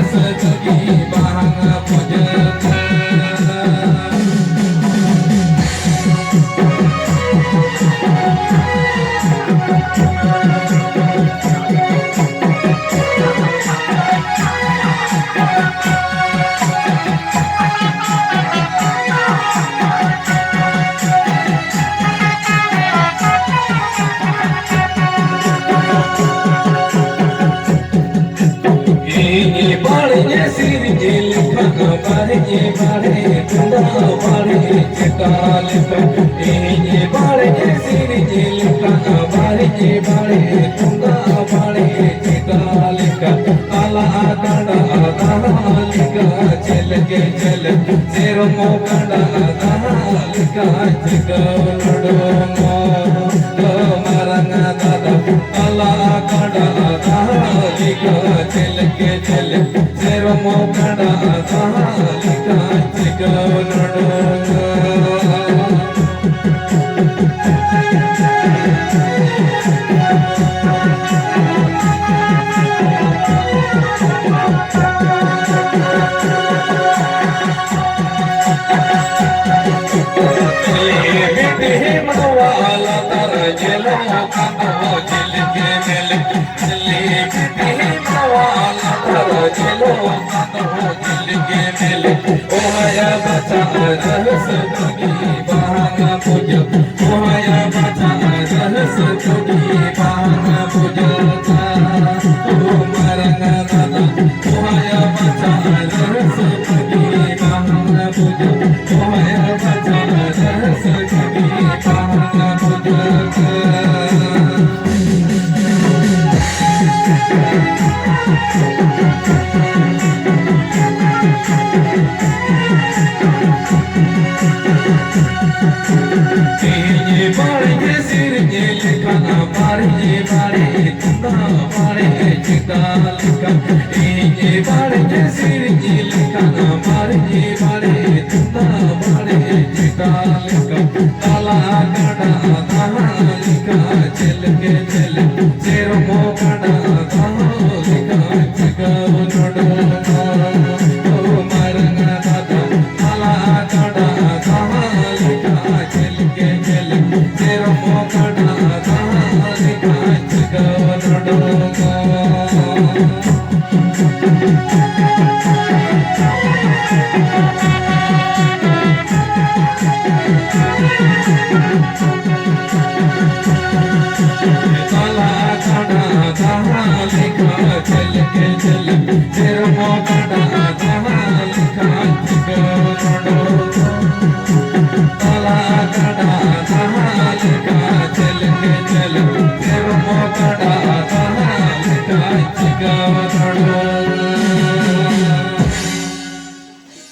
segi bahang puja बाड़े बाड़े कुंदा बाड़े चिटाल ये बाड़े सिर लिखा बाड़े बाड़े कुंदा बाड़े चिटाल काला काड़ा दालिका चल के चल सिर मोकड़ा दालिका चिकलड़ो मो मरंगा दादा काला काड़ा दालिका चल के चल सिर मोकड़ा दालिका चिकलड़ो चलो दिल के मिल ओया बचा रहस तुगी बहाना पूज ओया बचा रहस तुगी बहाना पूज ओ मरंगा दादा ओया बचा रहस तुगी बहाना पूज ओया बचा रहस तुगी बहाना पूज बाड़े सिर लिखा बाड़े बाड़े कुंदा बाड़े चिटाल ये बाड़े सिर लिखा बाड़े बाड़े कुंदा बाड़े चिटाल काला काड़ा दालिका चल के चल सिर मोकड़ा दालिका चिकलड़ो मरंगा दादा काला काड़ा दालिका चल के चल सिर मोकड़ा दालिका चिकलड़ो काला काड़ा दालिका चल के चल सिर मोकड़ा दालिका चिकलड़ो काला काड़ा